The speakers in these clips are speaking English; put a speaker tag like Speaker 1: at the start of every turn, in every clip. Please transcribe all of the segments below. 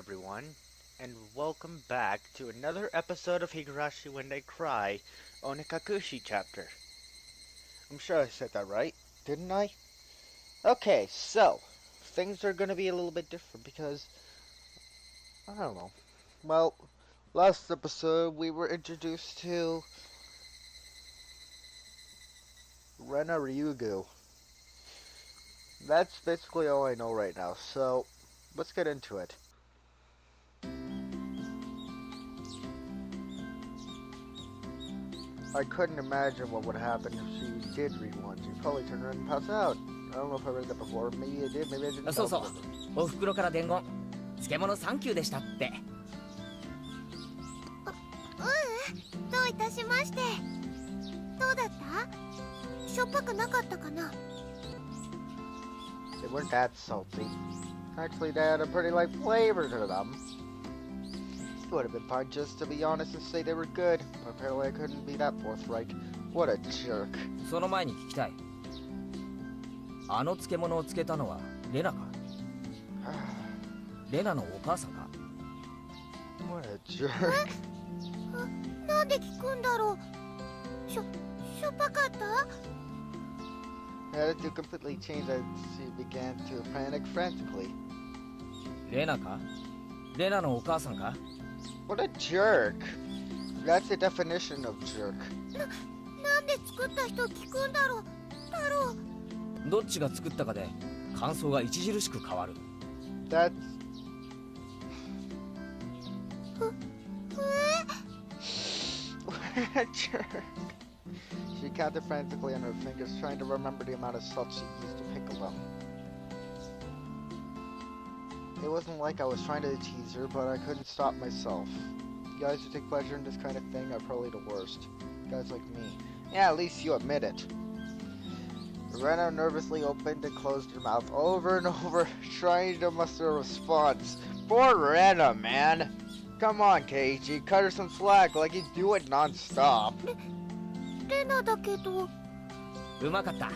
Speaker 1: everyone, and welcome back to another episode of Higurashi When They Cry, Onikakushi chapter. I'm sure I said that right, didn't I? Okay, so, things are gonna be a little bit different because, I don't know. Well, last episode we were introduced to Rena Ryugu. That's basically all I know right now, so let's get into it. I couldn't imagine what would happen if she did read one. She'd probably turn around and pass out. I don't know if I read that before. Maybe I did, maybe I didn't.
Speaker 2: そうそう。お袋から伝言。漬物サンキューでしたって。
Speaker 3: どういたしまして。どうだった？しょっぱくなかったかな？
Speaker 1: They weren't that salty. Actually, they had a pretty light flavor to them. It would have been fine just to be honest and say they were good, but apparently I couldn't be that forthright. What a jerk.
Speaker 2: その前に聞きたい。あの漬物を漬けたのはレナか？レナのお母さんか？
Speaker 1: What a jerk.
Speaker 3: なんで聞くんだろう。しょっぱかった？
Speaker 1: The attitude completely changed as she began to panic frantically.
Speaker 2: レナか？レナのお母さんか？
Speaker 1: What a jerk. That's the definition of jerk.
Speaker 3: なんで作った人聞くんだろう。太郎。
Speaker 2: どっちが作ったかで感想が著しく変わる。
Speaker 1: That's... What a jerk. She counted frantically on her fingers, trying to remember the amount of salt she used to pickle them. It wasn't like I was trying to tease her, but I couldn't stop myself. Guys who take pleasure in this kind of thing are probably the worst. Guys like me. Yeah, at least you admit it. Rena nervously opened and closed her mouth over and over, trying to muster a response. Poor Rena, man! Come on, Keiichi, cut her some slack like you do it non-stop.
Speaker 3: レナだけど。
Speaker 2: うまかった。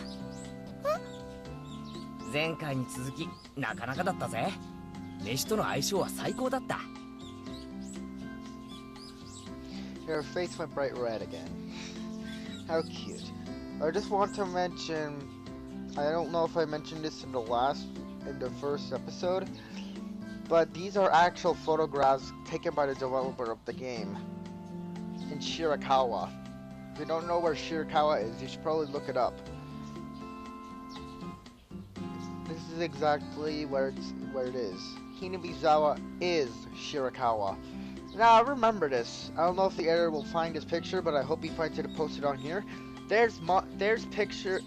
Speaker 2: 前回に続きなかなかだったぜ。飯との相性は最高だった。
Speaker 1: Her face went bright red again. How cute. I just want to mention, I don't know if I mentioned this in the first episode, but these are actual photographs taken by the developer of the game in Shirakawa. If you don't know where Shirakawa is, you should probably look it up. This is exactly where it is. Hinabizawa is Shirakawa. Now, remember this. I don't know if the editor will find this picture, but I hope he finds it and posts it on here. There's a picture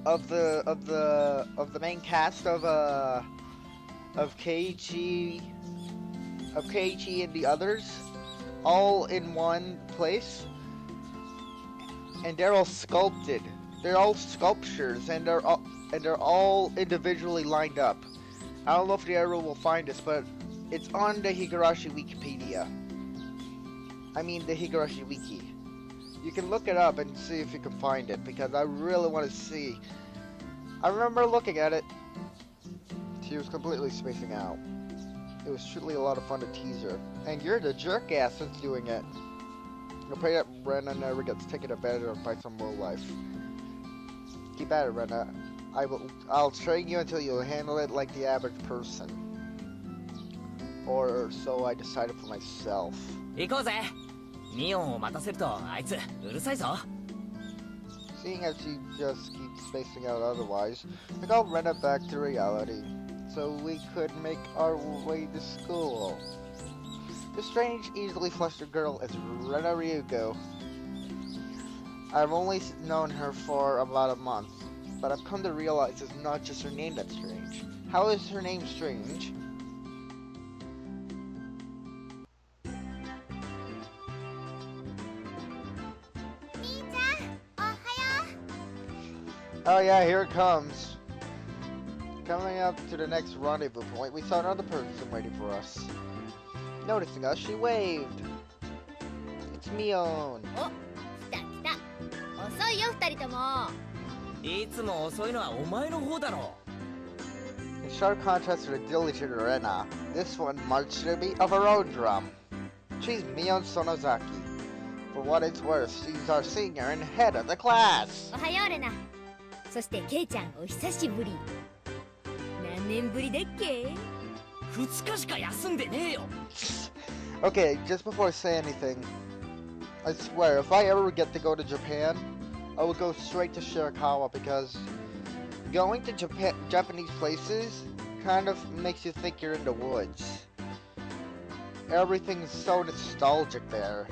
Speaker 1: of the main cast of Keiichi and the others, all in one place, and they're all sculpted. They're all sculptures, and they're all individually lined up. I don't know if the editor will find this, but it's on the Higurashi Wikipedia. I mean the Higurashi Wiki. You can look it up and see if you can find it, because I really want to see. I remember looking at it. She was completely spacing out. It was truly a lot of fun to tease her. And you're the jerk ass that's doing it. I pray that Rena never gets taken advantage of by some low life. Keep at it, Rena. I'll train you until you handle it like the average person. Or so I decided for myself.
Speaker 2: 行こうぜ。ミオンを待たせるとあいつうるさいぞ。
Speaker 1: Seeing as she just keeps spacing out otherwise, I got Rena back to reality, so we could make our way to school. The strange, easily flustered girl is Rena Ryugu. I've only known her for about a month, but I've come to realize it's not just her name that's strange. How is her name strange? Oh yeah, here it comes. Coming up to the next rendezvous point, we saw another person waiting for us. Noticing us, she waved. It's Mion.
Speaker 3: 来た来た。遅いよ二人とも。
Speaker 2: いつも遅いのはお前の方だろ。
Speaker 1: sharp contrast to the diligent Rena, this one marched to a beat of her own drum. She's Mion Sonozaki. For what it's worth, she's our senior and head of the class.
Speaker 3: おはようレナ。そしてケイちゃんお久しぶり。何年ぶりだっけ
Speaker 2: 2日しか休んでねえよ
Speaker 1: Okay, just before I say anything, I swear, if I ever get to go to Japan, I will go straight to Shirakawa because going to Japanese places kind of makes you think you're in the woods. Everything's so nostalgic there.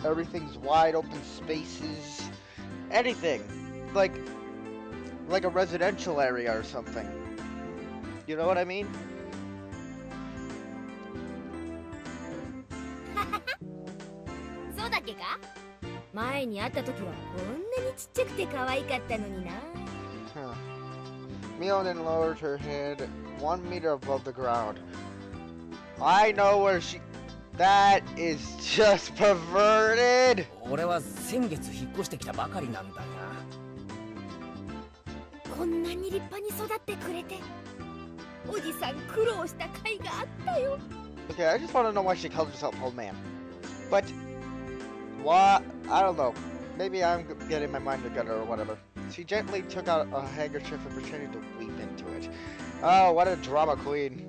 Speaker 1: Everything's wide open spaces. Anything. Like a residential area or something. You know what I mean?
Speaker 3: そうだっけか前に会った時はこんなにちっちゃくて可愛かったのにな。
Speaker 1: Huh. Mion then lowered her head 1 meter above the ground. I know where she... That is just perverted!
Speaker 2: 俺は先月引っ越してきたばかりなんだが
Speaker 3: こんなに立派に育ってくれておじさん苦労した甲斐があったよ。
Speaker 1: Okay, I just want to know why she calls herself old man. But... What? I don't know. Maybe I'm getting my mind together or whatever. She gently took out a handkerchief and pretended to weep into it. Oh, what a drama queen.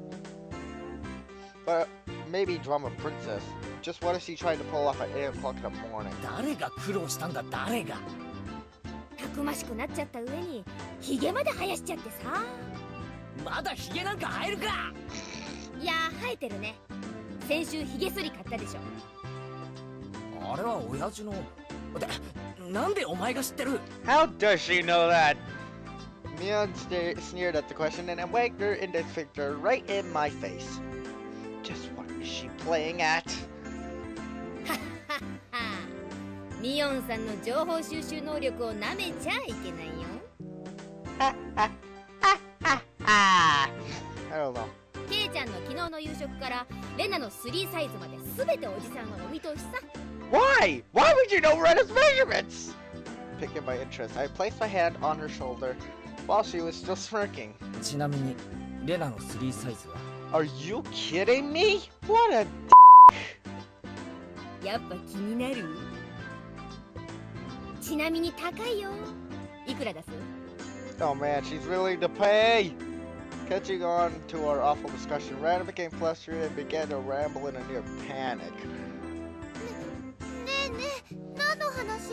Speaker 1: But maybe drama princess. Just what is she trying to pull off at 8 o'clock in the morning?
Speaker 2: 誰が苦労したんだ誰が
Speaker 3: たくましくなっちゃった上にヒゲまで生やしちゃってさ。
Speaker 2: まだヒゲなんか生えるか
Speaker 3: いや生えてるね。先週ヒゲ剃り買ったでしょ。
Speaker 2: あれは親父のなんでお前が知ってる
Speaker 1: How does she know that? Mion sneered at the question and wagged her index finger right in my face. Just what is she playing at?
Speaker 3: ミヨンさんの情報収集能力をなめちゃいけないよ。
Speaker 1: I don't know.
Speaker 3: ケイちゃんの昨日の夕食からレナの3サイズまで全ておじさんはお見通しさ。
Speaker 1: Why? Why would you know Rena's measurements? Picking my interest, I placed my hand on her shoulder while she was still smirking.
Speaker 2: ちなみにレナの3サイズは
Speaker 1: Are you kidding me? What a
Speaker 3: やっぱ気になる？ちなみに高いよ。いくら出す？
Speaker 1: Oh man, she's willing to pay! Catching on to our awful discussion, Rana became flustered and began to ramble in a near panic.
Speaker 3: ねえねえ、何の話？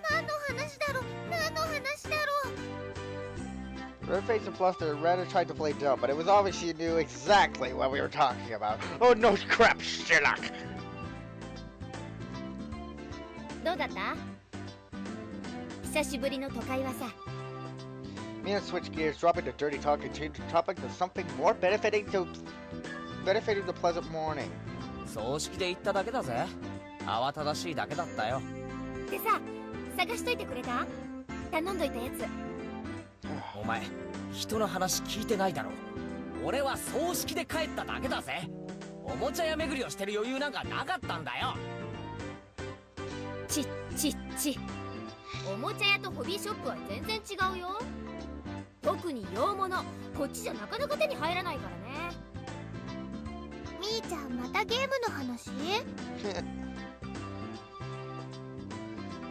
Speaker 3: 何の話だろう？何の話だろう？
Speaker 1: Red face and flustered, Rana tried to play dumb, but it was obvious she knew exactly what we were talking about. Oh no crap, Sherlock!
Speaker 3: どうだった？久しぶりの都会はさ。
Speaker 1: Mina switched gears, dropping the dirty talk and changed the topic to something more benefiting the pleasant morning.
Speaker 2: 葬式で行っただけだぜ慌ただしいだけだったよ
Speaker 3: でさ、探しといてくれた？頼んどいたやつ。
Speaker 2: お前人の話聞いてないだろ俺は葬式で帰っただけだぜおもちゃ屋巡りをしてる余裕なんかなかったんだよ
Speaker 3: ちおもちゃ屋とホビーショップは全然違うよ。特に洋物、こっちじゃなかなか手に入らないからね。みーちゃんまたゲームの話？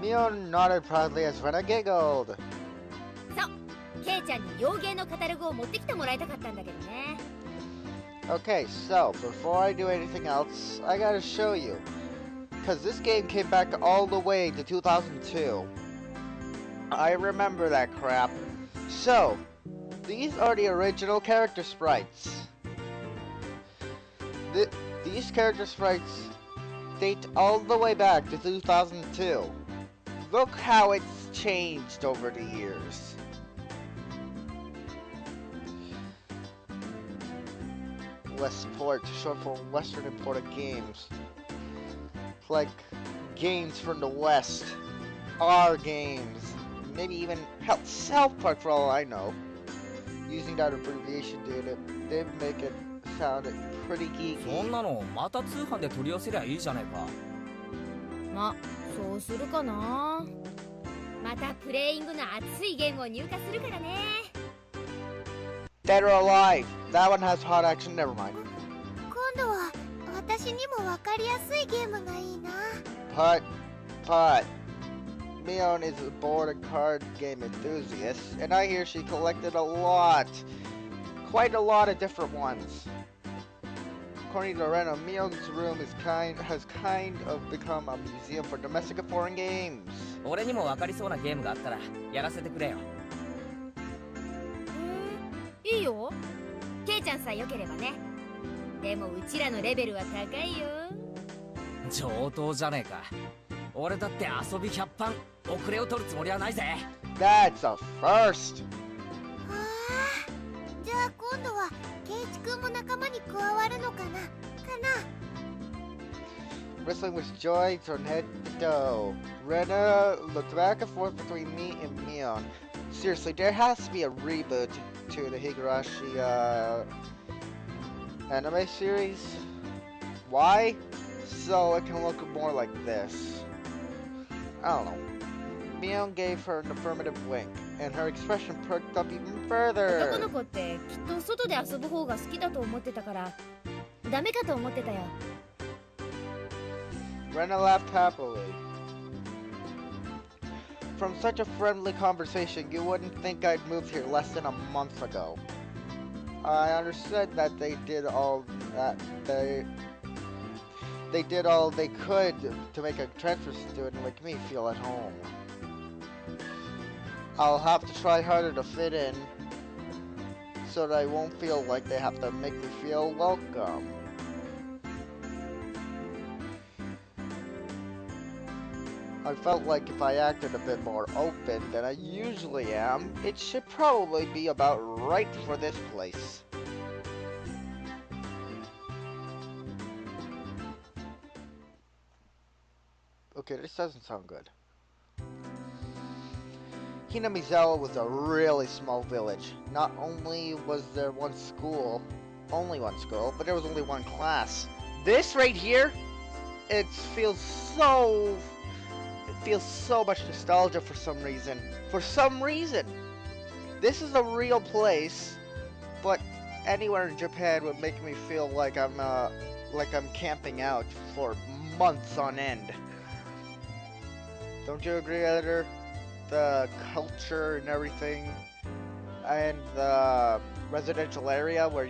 Speaker 1: Mion nodded proudly as Rena giggled.
Speaker 3: そう、ケイちゃんに洋芸のカタログを持ってきてもらいたかったんだけどね。
Speaker 1: Okay, so before I do anything else, I gotta show you. Because this game came back all the way to 2002. I remember that crap. So, these are the original character sprites. These character sprites date all the way back to 2002. Look how it's changed over the years. Westport, short for Western Imported Games. Like games from the West. Our games. Maybe even hell, South Park for all I know. Using that abbreviation did make it sound pretty geeky.
Speaker 2: そんなのまた通販で取り寄せりゃいいじゃないか
Speaker 3: ま、そうするかな。またプレイングの熱いゲームを入荷するからね。
Speaker 1: Dead or alive. That one has hot action. Never mind.
Speaker 3: 今度は私にも分かりやすいゲームがいいな。
Speaker 1: But Mion is a board card game enthusiast, and I hear she collected quite a lot of different ones. According to Reno, Mion's room has kind of become a museum for domestic and foreign games.
Speaker 2: 俺にも分かりそうなゲームがあったらやらせてくれよ。
Speaker 3: いいよ。ケイちゃんさえ良ければね。でもうちらのレベルは高いよ。
Speaker 2: 上等じゃねえか。俺だって遊び100番遅れを取るつもりはないぜ。
Speaker 1: That's a first.
Speaker 3: じゃあ今度はケイチ君も仲間に加わるのかな。
Speaker 1: Wrestling with joy turned head to toe. Rena looked back and forth between me and Mion. Seriously, there has to be a reboot to the Higurashi anime series. Why? So it can look more like this. I don't know. Mion gave her an affirmative wink, and her expression perked up even further.
Speaker 3: 男の子ってきっと外で遊ぶ方が好きだと思ってたからダメかと思ってたよ。
Speaker 1: Rena laughed happily. From such a friendly conversation, you wouldn't think I'd moved here less than a month ago. I understood that they did all they could to make a transfer student like me feel at home. I'll have to try harder to fit in so that I won't feel like they have to make me feel welcome. I felt like if I acted a bit more open than I usually am, it should probably be about right for this place. Okay, this doesn't sound good. Hinamizawa was a really small village. Not only was there only one school, but there was only one class. This right here, it feels so much nostalgia for some reason. This is a real place, but anywhere in Japan would make me feel like I'm camping out for months on end. Don't you agree, editor? The culture and everything, and the residential area where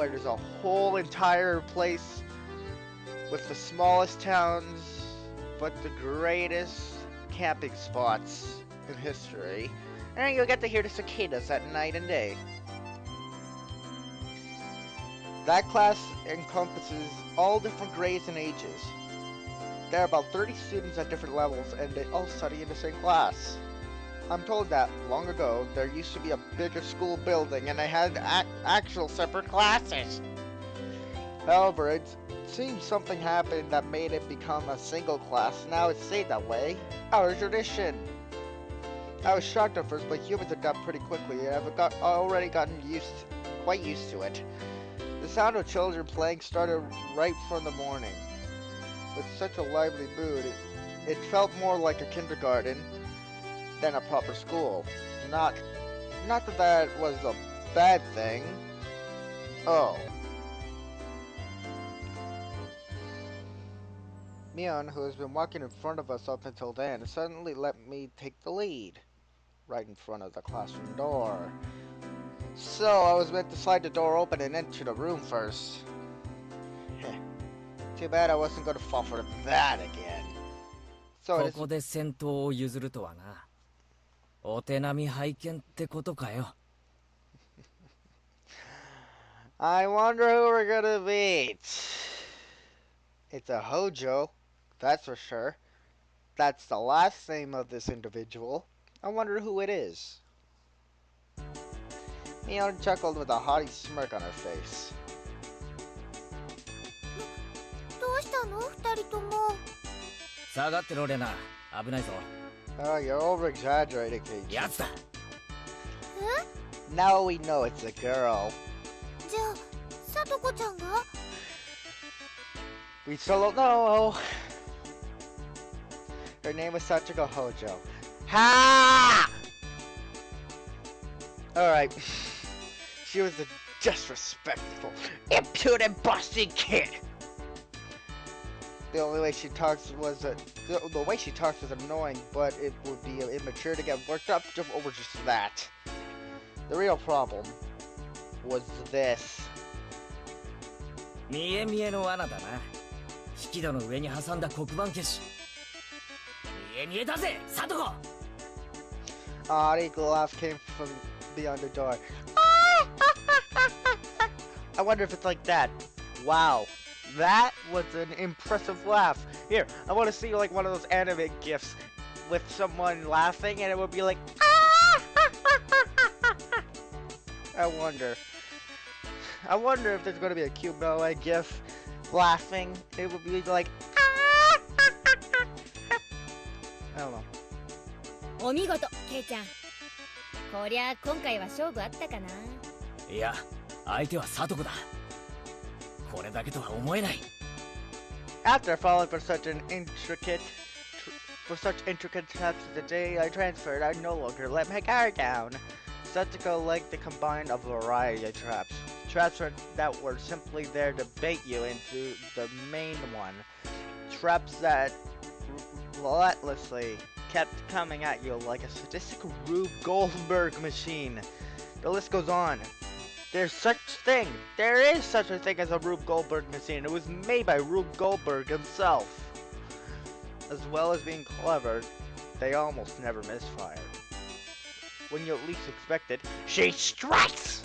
Speaker 1: there's a whole entire place with the smallest towns but the greatest camping spots in history, and you'll get to hear the cicadas at night and day. That class encompasses all different grades and ages. There are about 30 students at different levels, and they all study in the same class. I'm told that, long ago, there used to be a bigger school building, and they had actual separate classes. However, it seems something happened that made it become a single class. Now it stayed that way. Our tradition. I was shocked at first, but humans adapt pretty quickly, and I've already gotten quite used to it. The sound of children playing started right from the morning. With such a lively mood, it felt more like a kindergarten than a proper school. Not that was a bad thing. Oh. Mion, who has been walking in front of us up until then, suddenly let me take the lead. Right in front of the classroom door. So I was meant to slide the door open and enter the room first. Too bad I wasn't going to fall for that again. So
Speaker 2: ここで先頭を譲るとはな。お手並み拝見ってことかよ。
Speaker 1: I wonder who we're gonna meet. It's a Hojo, that's for sure. That's the last name of this individual. I wonder who it is. Mion chuckled with a haughty smirk on her face.
Speaker 3: どうしたの二人とも。
Speaker 2: 下がってろレナ、危ないぞ。
Speaker 1: Oh, you're over-exaggerating, Kate.
Speaker 2: やつだ。
Speaker 1: Now we know it's a girl.
Speaker 3: じゃあ、さとこちゃんが
Speaker 1: We still don't know. Her name was Sachiko Hojo. Ha! Alright. She was a disrespectful, impudent, bossy kid. The only way she talks was the way she talks was annoying, but it would be immature to get worked up over just that. The real problem was this.
Speaker 2: 見え見えの罠だな。引き戸の上に挟んだ黒板消し。見え見えだぜ、サトコ。
Speaker 1: An eagle laugh came from beyond the door. I wonder if it's like that. Wow, that was an impressive laugh. Here, I want to see like one of those anime gifs with someone laughing, and it would be like. I wonder if there's going to be a cute Moe gif laughing. It would be like. I don't know.
Speaker 3: お見事、ケイちゃん。こりゃ今回は勝負あったかな。
Speaker 2: いや、相手はサトコだ。これだけとは思えない。
Speaker 1: After falling for such intricate traps the day I transferred, I no longer let my guard down. Satsuko liked the combine of a variety of traps. Traps that were simply there to bait you into the main one. Traps that relentlessly kept coming at you like a sadistic Rube Goldberg machine. The list goes on. There is such a thing as a Rube Goldberg machine. It was made by Rube Goldberg himself. As well as being clever, they almost never misfire. When you least expect it, she strikes!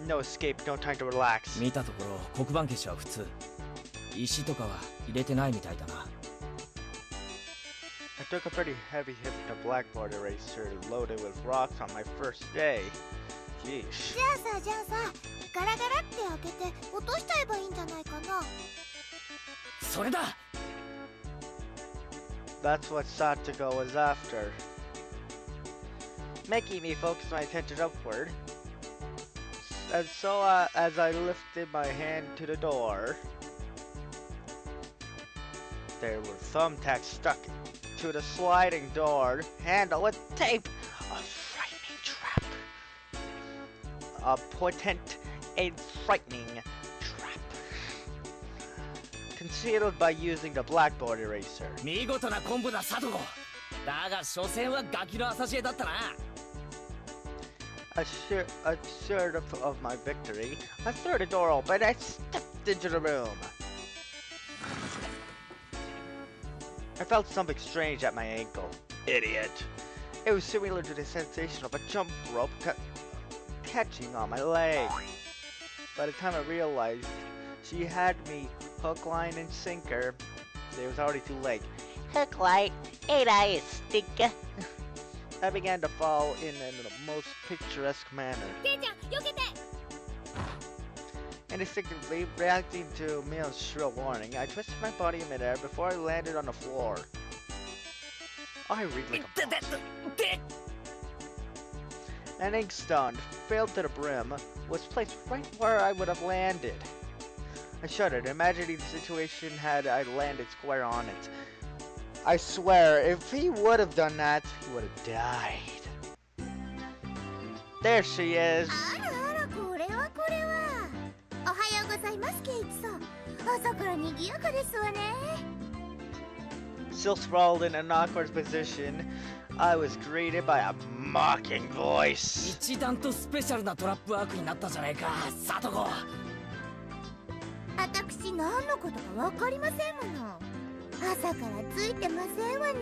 Speaker 1: No escape, no time to relax.
Speaker 2: 見たところ黒板消しは普通。石とかは入れてないみたいだな。
Speaker 1: I took a pretty heavy hit with a blackboard eraser loaded with rocks on my first day. Jeez.
Speaker 3: じゃあさ、ガラガラって開けて落としちゃえばいいんじゃないかな。
Speaker 2: それだ。
Speaker 1: That's what Satsuko was after. Making me focus my attention upward. And so as I lifted my hand to the door, there were thumbtacks stuck to the sliding door handle with tape. A frightening trap. A potent and frightening trap. Concealed by using the blackboard eraser.
Speaker 2: 見事なコンボだ、サトコ。だが所詮はガキの浅知恵だったな。
Speaker 1: Assured of my victory, I threw the door open and stepped into the room. I felt something strange at my ankle. Idiot. It was similar to the sensation of a jump rope catching on my leg. By the time I realized she had me hook, line, and sinker, it was already too late. Hook, line, ain't I a stinker? I began to fall in the most picturesque manner. Instinctively reacting to Mio's shrill warning, I twisted my body in midair before I landed on the floor. I read like a boss. An inkstone, filled to the brim, was placed right where I would have landed. I shuddered, imagining the situation had I landed square on it. I swear, if he would have done that, he would have died. There she is. Still sprawled in an awkward position, I was greeted by a mocking voice.
Speaker 2: 一段とスペシャルなトラップワークになったじゃないか、サトコ。
Speaker 3: 私何のことかわかりませんもの。朝からついてませんわね。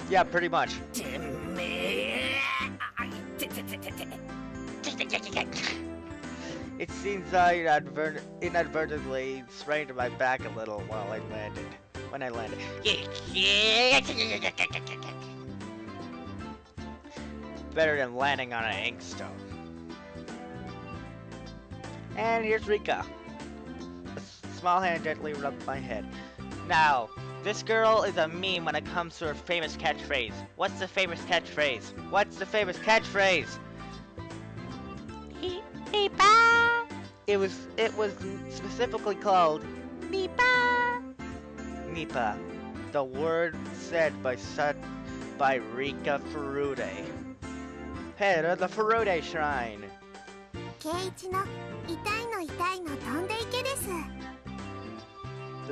Speaker 1: Yeah, pretty much.
Speaker 2: てめえ。
Speaker 1: It seems I inadvertently sprained my back a little while I landed. When I landed. Better than landing on an inkstone. And here's Rika. A small hand gently rubbed my head. Now, this girl is a meme when it comes to her famous catchphrase. What's the famous catchphrase? What's the famous catchphrase? Meepa. It was specifically called Meepa. Meepa, the word said by Rika Furude, head of the Furude Shrine. The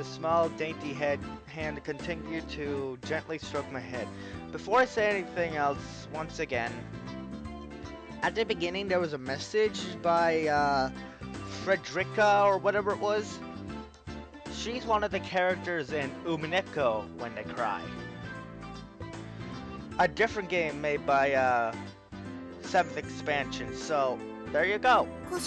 Speaker 1: small, dainty hand continued to gently stroke my head. Before I say anything else, once again, at the beginning there was a message by Frederica or whatever it was. She's one of the characters in Umineko When They Cry. A different game made by 7th expansion, so there you go. I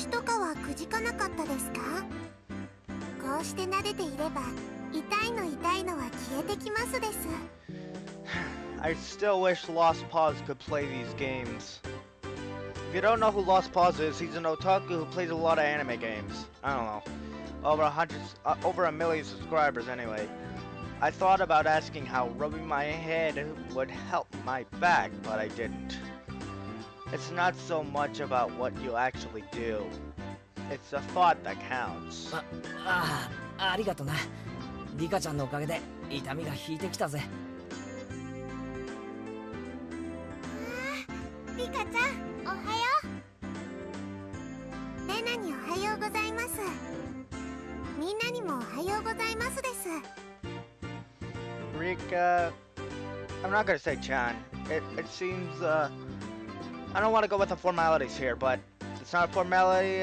Speaker 1: still wish Lost Paws could play these games. If you don't know who Lost Paws is, he's an otaku who plays a lot of anime games. I don't know. Over a million subscribers anyway. I thought about asking how rubbing my head would help my back, but I didn't. It's not so much about what you actually do. It's the thought that counts.
Speaker 2: ありがとな。リカちゃんのおかげで痛みが引いてきたぜ。
Speaker 3: リカちゃん、おはよう。レナにおはようございます。みんなにもおはようございますです。
Speaker 1: Rika, I'm not gonna say Chan. It seems, I don't want to go with the formalities here, but it's not a formality,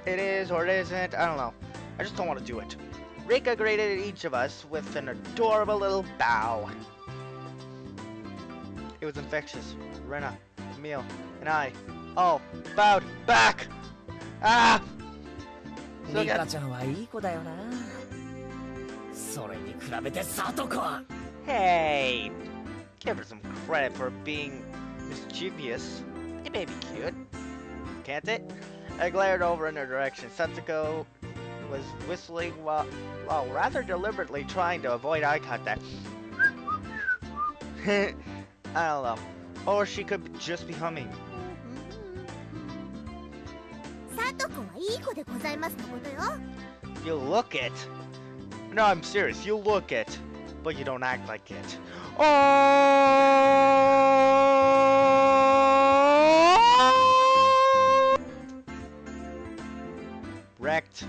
Speaker 1: it is or it isn't, I don't know. I just don't want to do it. Rika greeted each of us with an adorable little bow. It was infectious. Rena, Emil, and I all bowed back! Ah!
Speaker 2: リカちゃんはいい子だよな。それに比べてサトコは。
Speaker 1: Hey, give her some credit for being mischievous. It may be cute, can't it? I glared over in her direction. Satsuko was whistling while rather deliberately trying to avoid eye contact. I don't know. Or she could just be humming. You look it. No, I'm serious. You look it, but you don't act like it. Oh! Wrecked.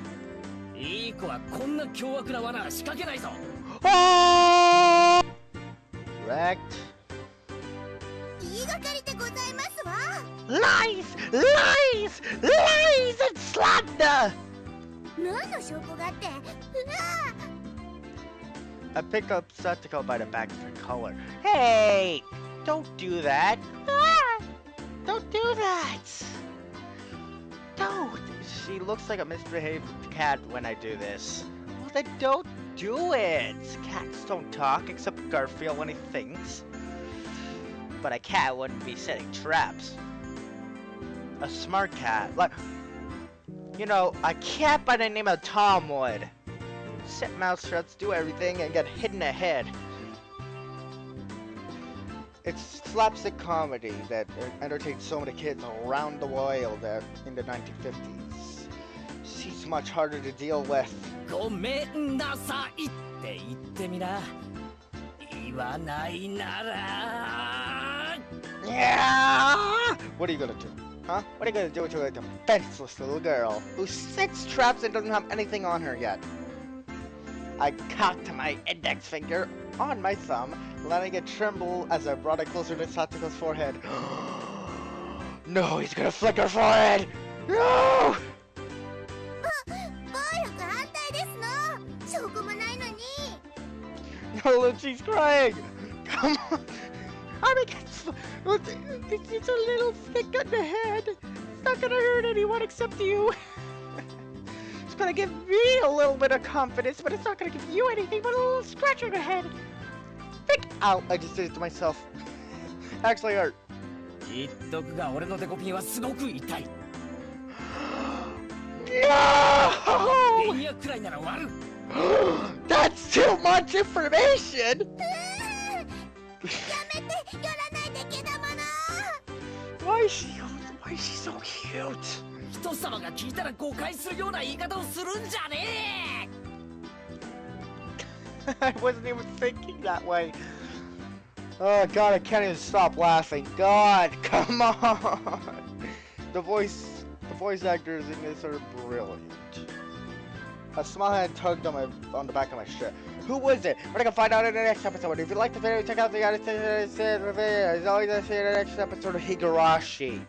Speaker 2: いい子はこんな凶悪な罠は仕掛けないぞ。
Speaker 1: Oh! Wrecked.
Speaker 3: 言いがかりでございますわ。
Speaker 1: Lies! Lies! Lies and slander!
Speaker 3: 何の証拠があって？
Speaker 1: I picked up Satsuko by the back of her collar. Hey! Don't do that! Ah! Don't do that! Don't! She looks like a misbehaved cat when I do this. Well, then don't do it! Cats don't talk except Garfield when he thinks. But a cat wouldn't be setting traps. A smart cat, like, you know, a cat by the name of Tom would. Set mouth shuts, do everything, and get hit in the head. It's slapstick comedy that entertained so many kids around the world in the 1950s. She's much harder to deal with.
Speaker 2: ごめんなさいって言ってみな。言わないなら。
Speaker 1: Yeah! What are you gonna do? Huh? What are you gonna do to a defenseless little girl who sets traps and doesn't have anything on her yet? I cocked my index finger on my thumb, letting it tremble as I brought it closer to Satsuko's forehead. No, he's gonna flick her forehead! No! No, look, she's crying! Come on! It's a little flick on the head. It's not gonna hurt anyone except you. It's gonna give me a little bit of confidence, but it's not gonna give you anything but a little scratch on the head. Ow, I just did it to myself. Actually hurt.
Speaker 2: 言っとくが俺のデコピンはすごく痛い。
Speaker 1: No!
Speaker 2: ベニヤくらいなら割る。
Speaker 1: That's too much information! Why is she so cute?
Speaker 2: 人様が聞いたら誤解するような言い方をするんじゃね
Speaker 1: えI wasn't even thinking that way. Oh god, I can't even stop laughing. God, come on! The voice voice actors in this are brilliant. A smile hand tugged on the back of my shirt. Who was it? We're gonna find out in the next episode. If you like the video, check out the other video. As always, I see you in the next episode of Higurashi.